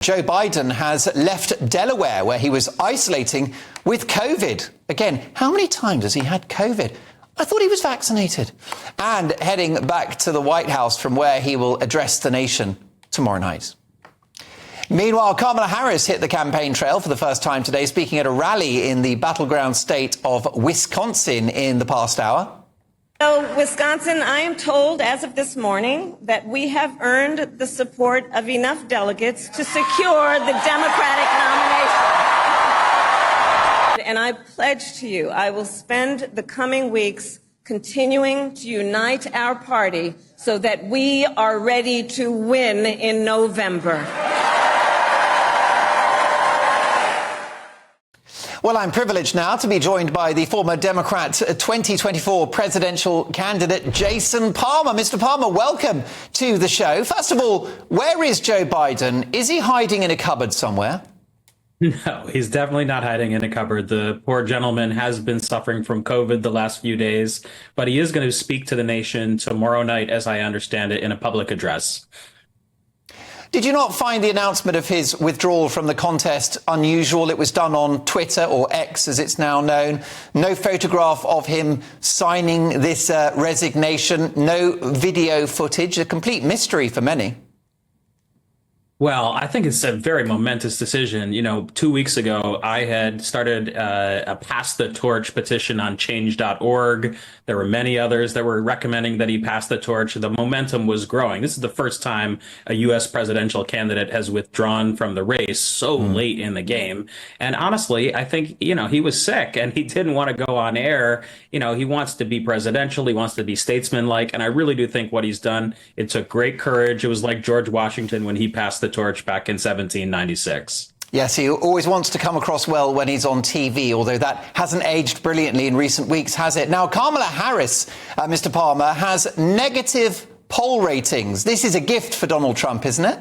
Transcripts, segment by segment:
Joe Biden has left Delaware, where he was isolating with COVID. Again, how many times has he had COVID? I thought he was vaccinated. And heading back to the White House, from where he will address the nation tomorrow night. Meanwhile, Kamala Harris hit the campaign trail for the first time today, speaking at a rally in the battleground state of Wisconsin in the past hour. So, Wisconsin, I am told as of this morning that we have earned the support of enough delegates to secure the Democratic nomination. And I pledge to you, I will spend the coming weeks continuing to unite our party so that we are ready to win in November. Well, I'm privileged now to be joined by the former Democrat 2024 presidential candidate, Jason Palmer. Mr. Palmer, welcome to the show. First of all, where is Joe Biden? Is he hiding in a cupboard somewhere? No, he's definitely not hiding in a cupboard. The poor gentleman has been suffering from COVID the last few days, but he is going to speak to the nation tomorrow night, as I understand it, in a public address. Did you not find the announcement of his withdrawal from the contest unusual? It was done on Twitter, or X as it's now known. No photograph of him signing this resignation. No video footage. A complete mystery for many. Well, I think it's a very momentous decision. You know, 2 weeks ago, I had started a Pass the Torch petition on change.org. There were many others that were recommending that he pass the torch. The momentum was growing. This is the first time a U.S. presidential candidate has withdrawn from the race so late in the game. And honestly, I think, you know, he was sick and he didn't want to go on air. You know, he wants to be presidential. He wants to be statesmanlike. And I really do think what he's done, it took great courage. It was like George Washington when he passed the torch back in 1796. Yes, he always wants to come across well when he's on TV, although that hasn't aged brilliantly in recent weeks, has it? Now, Kamala Harris, Mr. Palmer, has negative poll ratings. This is a gift for Donald Trump, isn't it?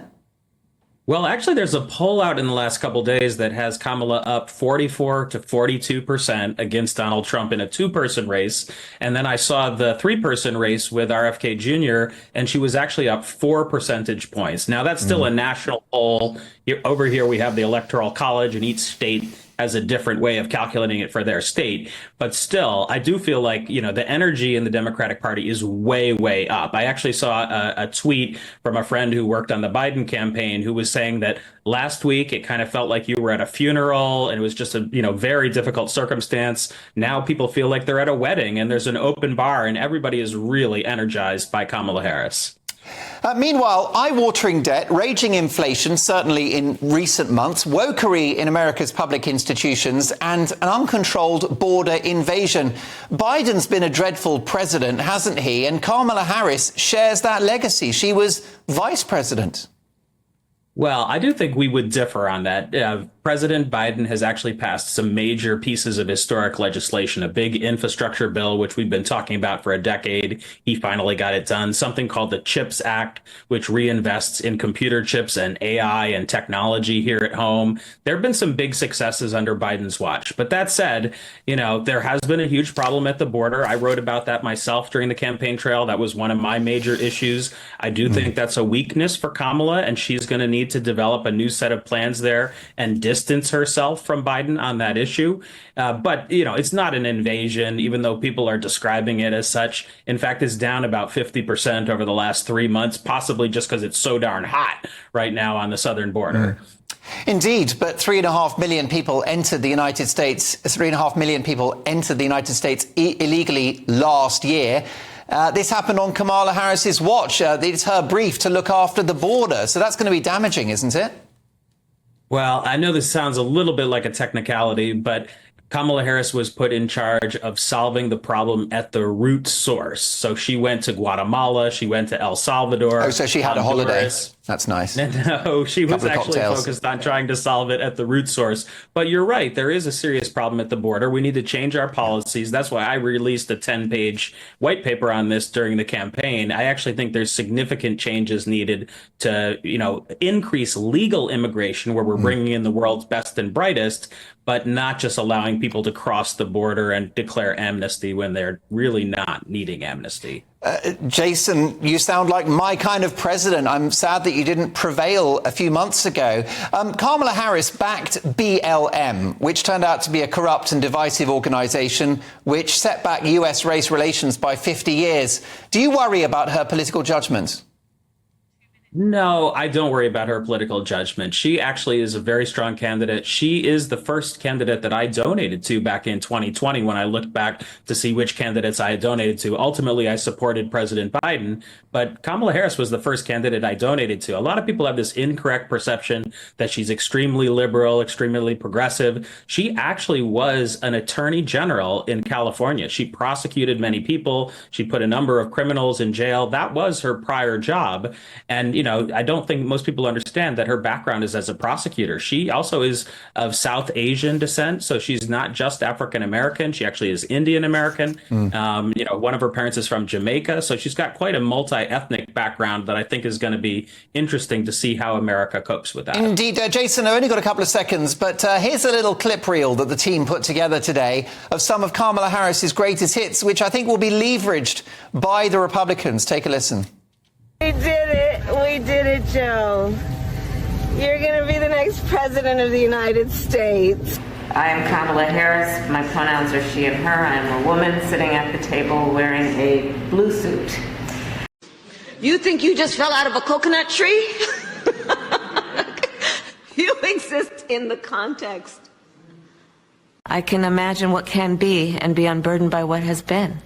Well, actually, there's a poll out in the last couple of days that has Kamala up 44 to 42% against Donald Trump in a two-person race. And then I saw the three-person race with RFK Jr., and she was actually up 4 percentage points. Now, that's still a national poll. Over here, we have the Electoral College, and each state has a different way of calculating it for their state. But still, I do feel like, you know, the energy in the Democratic Party is way, way up. I actually saw a tweet from a friend who worked on the Biden campaign who was saying that last week it kind of felt like you were at a funeral and it was just a, you know, very difficult circumstance. Now people feel like they're at a wedding and there's an open bar and everybody is really energized by Kamala Harris. Meanwhile, eye-watering debt, raging inflation, certainly in recent months, wokery in America's public institutions, and an uncontrolled border invasion. Biden's been a dreadful president, hasn't he? And Kamala Harris shares that legacy. She was vice president. Well, I do think we would differ on that. President Biden has actually passed some major pieces of historic legislation, a big infrastructure bill, which we've been talking about for a decade. He finally got it done. Something called the CHIPS Act, which reinvests in computer chips and AI and technology here at home. There have been some big successes under Biden's watch. But that said, you know, there has been a huge problem at the border. I wrote about that myself during the campaign trail. That was one of my major issues. I do think that's a weakness for Kamala, and she's going to need to develop a new set of plans there and distance herself from Biden on that issue. But, you know, it's not an invasion, even though people are describing it as such. In fact, it's down about 50% over the last 3 months, possibly just because it's so darn hot right now on the southern border. Indeed, but 3.5 million people entered the United States. 3.5 million people entered the United States illegally last year. This happened on Kamala Harris's watch. It's her brief to look after the border. So that's going to be damaging, isn't it? Well, I know this sounds a little bit like a technicality, but Kamala Harris was put in charge of solving the problem at the root source. So she went to Guatemala, she went to El Salvador. Oh, so she had Honduras. a holiday. That's nice. No, she was actually focused on trying to solve it at the root source. But you're right, there is a serious problem at the border. We need to change our policies. That's why I released a 10-page white paper on this during the campaign. I actually think there's significant changes needed to, you know, increase legal immigration where we're bringing in the world's best and brightest, but not just allowing people to cross the border and declare amnesty when they're really not needing amnesty. Jason, you sound like my kind of president. I'm sad that you didn't prevail a few months ago. Kamala Harris backed BLM, which turned out to be a corrupt and divisive organization which set back US race relations by 50 years. Do you worry about her political judgment? No, I don't worry about her political judgment. She actually is a very strong candidate. She is the first candidate that I donated to back in 2020 when I looked back to see which candidates I had donated to. Ultimately, I supported President Biden, but Kamala Harris was the first candidate I donated to. A lot of people have this incorrect perception that she's extremely liberal, extremely progressive. She actually was an attorney general in California. She prosecuted many people. She put a number of criminals in jail. That was her prior job. And I don't think most people understand that her background is as a prosecutor. She also is of South Asian descent, so she's not just African American. She actually is Indian American. One of her parents is from Jamaica, so she's got quite a multi-ethnic background that I think is going to be interesting to see how America copes with that. Indeed, Jason, I've only got a couple of seconds, but here's a little clip reel that the team put together today of some of Kamala Harris's greatest hits, which I think will be leveraged by the Republicans. Take a listen. We did it. We did it, Joe. You're going to be the next president of the United States. I am Kamala Harris. My pronouns are she and her. I am a woman sitting at the table wearing a blue suit. You think you just fell out of a coconut tree? You exist in the context. I can imagine what can be and be unburdened by what has been,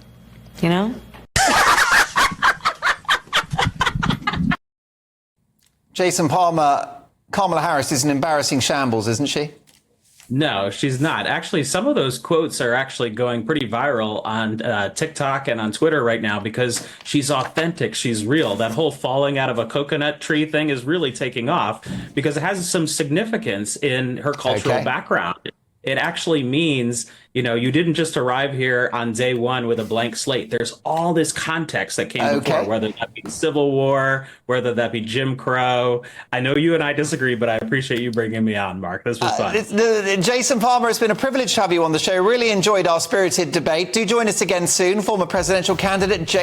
Jason Palmer, Kamala Harris is an embarrassing shambles, isn't she? No, she's not. Actually, some of those quotes are actually going pretty viral on TikTok and on Twitter right now because she's authentic. She's real. That whole falling out of a coconut tree thing is really taking off because it has some significance in her cultural background. It actually means, you didn't just arrive here on day one with a blank slate. There's all this context that came before, whether that be Civil War, whether that be Jim Crow. I know you and I disagree, but I appreciate you bringing me on, Mark. This was fun. Jason Palmer, it's been a privilege to have you on the show. Really enjoyed our spirited debate. Do join us again soon. Former presidential candidate Jason